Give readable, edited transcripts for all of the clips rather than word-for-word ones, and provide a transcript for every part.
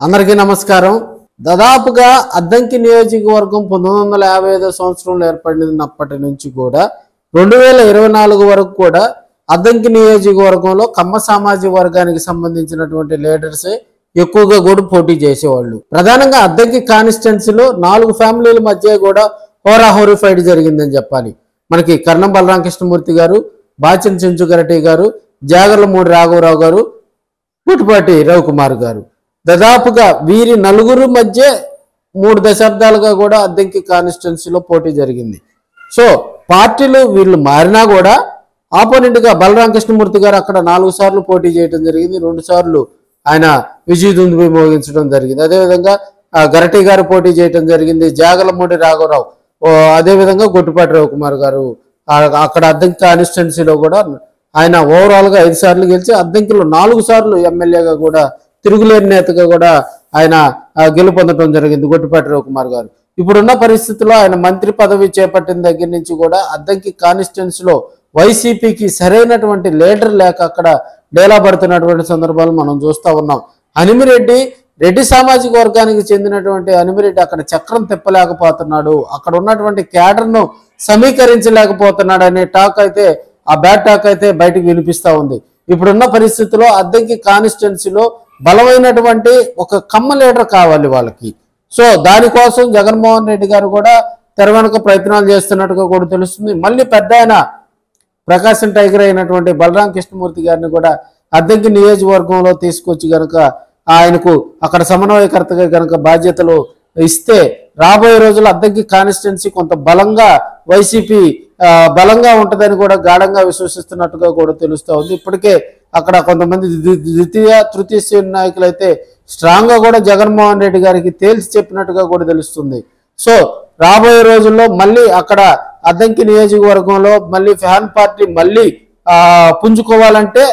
అందరికీ నమస్కారం. దాదాపుగా అద్దంకి నియోజకవర్గం 1955 సంవత్సరంలో ఏర్పడినప్పటి నుంచి కూడా 2024 వరకు కూడా అద్దంకి నియోజకవర్గంలో కమ్మ సామాజిక వర్గానికి సంబంధించినటువంటి లీడర్సే ఎక్కువగా కూడా పోటీ చేసేవాళ్ళు. ప్రధానంగా అద్దంకి కాన్స్టిట్యున్సీలో 4 ఫ్యామిలీల మధ్య కూడా హోరాహోరీ ఫైట్ జరిగిందని చెప్పాలి. మనకి కర్ణం బలరామకృష్ణమూర్తి గారు, బాచిన చెంచుగరటి గారు, జాగర్లమూడి రాఘవరావు గారు, పుట్టుపాటి రవికుమార్ గారు, దాదాపుగా వీరి నలుగురు మధ్య 3 దశాబ్దాలుగా కూడా అద్దంకి కాన్స్టిట్యున్సీలో పోటీ జరిగింది. సో పార్టీలు వీళ్ళు మారినా కూడా ఆపోనెంట్గా బలరామకృష్ణమూర్తి గారు అక్కడ 4 సార్లు పోటీ చేయడం జరిగింది. 2 సార్లు ఆయన విజయదుందుబి మోగించడం జరిగింది. అదేవిధంగా గరటి గారు పోటీ చేయడం జరిగింది. జాగర్లమూడి రాఘవరావు, అదేవిధంగా గొట్టుపాటి రవికుమార్ గారు అక్కడ అద్దంకి కాన్స్టిట్యున్సీలో కూడా ఆయన ఓవరాల్గా 5 సార్లు గెలిచి అద్దంకిలో 4 సార్లు ఎమ్మెల్యేగా కూడా తిరుగులేని నేతగా కూడా ఆయన గెలుపొందడం జరిగింది గొట్టుపాటి రవికుమార్ గారు. ఇప్పుడున్న పరిస్థితుల్లో ఆయన మంత్రి పదవి చేపట్టిన దగ్గర నుంచి కూడా అద్దంకి కాన్స్టిట్యున్సీలో వైసీపీకి సరైనటువంటి లీడర్ లేక అక్కడ డేలా పడుతున్నటువంటి సందర్భాలు మనం చూస్తూ ఉన్నాం. రెడ్డి సామాజిక వర్గానికి చెందినటువంటి హనిమిరెడ్డి అక్కడ చక్రం తిప్పలేకపోతున్నాడు, అక్కడ ఉన్నటువంటి క్యాడర్ను సమీకరించలేకపోతున్నాడు అనే టాక్ అయితే, ఆ బ్యాడ్ టాక్ అయితే బయటకు వినిపిస్తూ ఉంది. ఇప్పుడున్న పరిస్థితుల్లో అద్దంకి కాన్స్టిట్యున్సీలో బలమైనటువంటి ఒక కమ్మ లీడర్ కావాలి వాళ్ళకి. సో దానికోసం జగన్మోహన్ రెడ్డి గారు కూడా తెరవెనుక ప్రయత్నాలు చేస్తున్నట్టుగా కూడా తెలుస్తుంది. మళ్ళీ పెద్ద ఆయన ప్రకాశం టైగర్ అయినటువంటి బలరామకృష్ణమూర్తి గారిని కూడా అద్దంకి నియోజకవర్గంలో తీసుకొచ్చి గనక ఆయనకు అక్కడ సమన్వయకర్తగా గనక బాధ్యతలు ఇస్తే రాబోయే రోజులు అద్దంకి కాన్స్టిట్యున్సీ కొంత బలంగా వైసీపీ బలంగా ఉంటుందని కూడా గాఢంగా విశ్వసిస్తున్నట్టుగా కూడా తెలుస్తూ ఉంది. ఇప్పటికే అక్కడ కొంతమంది తృతీయ శ్రేణి నాయకులు అయితే స్ట్రాంగ్గా కూడా జగన్మోహన్ రెడ్డి గారికి తేల్చి చెప్పినట్టుగా కూడా తెలుస్తుంది. సో రాబోయే రోజుల్లో మళ్ళీ అక్కడ అద్దంకి నియోజకవర్గంలో మళ్ళీ ఫ్యాన్ పార్టీ మళ్ళీ పుంజుకోవాలంటే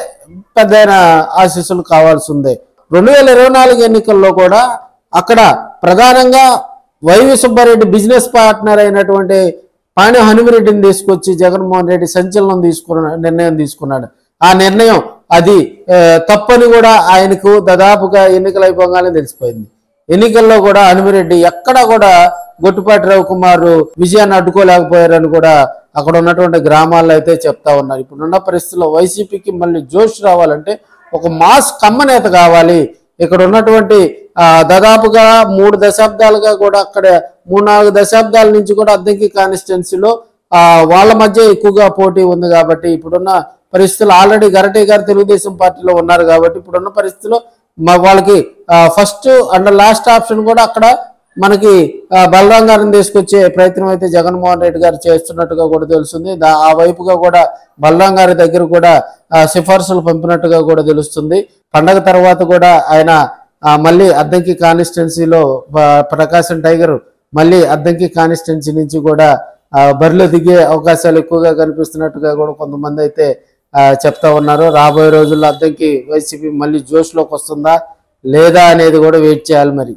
పెద్ద ఆశీస్సులు కావాల్సి ఉంది. 2024 ఎన్నికల్లో కూడా అక్కడ ప్రధానంగా వైవి సుబ్బారెడ్డి బిజినెస్ పార్ట్నర్ అయినటువంటి పాణి హనుమిరెడ్డిని తీసుకొచ్చి జగన్మోహన్ రెడ్డి నిర్ణయం తీసుకున్నాడు. ఆ నిర్ణయం అది తప్పని కూడా ఆయనకు దాదాపుగా ఎన్నికలు అయిపోగానే తెలిసిపోయింది. ఎన్నికల్లో కూడా హనుమిరెడ్డి ఎక్కడా కూడా గొట్టుపాటి రవికుమార్ విజయాన్ని అడ్డుకోలేకపోయారని కూడా అక్కడ ఉన్నటువంటి గ్రామాల్లో అయితే చెప్తా ఉన్నారు. ఇప్పుడున్న పరిస్థితుల్లో వైసీపీకి మళ్ళీ జోష్ రావాలంటే ఒక మాస్ కమ్మ నేత కావాలి. ఇక్కడ ఉన్నటువంటి దాదాపుగా 3 దశాబ్దాలుగా కూడా అక్కడ 3-4 దశాబ్దాల నుంచి కూడా అద్దంకి కాన్స్టిట్యున్సీలో వాళ్ళ మధ్య ఎక్కువగా పోటీ ఉంది. కాబట్టి ఇప్పుడున్న పరిస్థితులు ఆల్రెడీ గరటి గారు తెలుగుదేశం పార్టీలో ఉన్నారు కాబట్టి ఇప్పుడున్న పరిస్థితుల్లో వాళ్ళకి ఫస్ట్ అండ్ లాస్ట్ ఆప్షన్ కూడా అక్కడ మనకి బలరాం గారిని తీసుకొచ్చే ప్రయత్నం అయితే జగన్మోహన్ రెడ్డి గారు చేస్తున్నట్టుగా కూడా తెలుస్తుంది. ఆ వైపుగా కూడా బలరాం గారి దగ్గర కూడా సిఫార్సులు పంపినట్టుగా కూడా తెలుస్తుంది. పండగ తర్వాత కూడా ఆయన మళ్ళీ అద్దంకి కాన్స్టిట్యున్సీలో ప్రకాశం టైగర్ మళ్ళీ అద్దంకి కాన్స్టిట్యున్సీ నుంచి కూడా బరిలో దిగే అవకాశాలు ఎక్కువగా కనిపిస్తున్నట్టుగా కూడా కొంతమంది అయితే చెప్తా ఉన్నారు. రాబోయే రోజుల్లో అద్దంకి వైసీపీ మళ్ళీ జోష్లోకి వస్తుందా లేదా అనేది కూడా వెయిట్ చేయాలి మరి.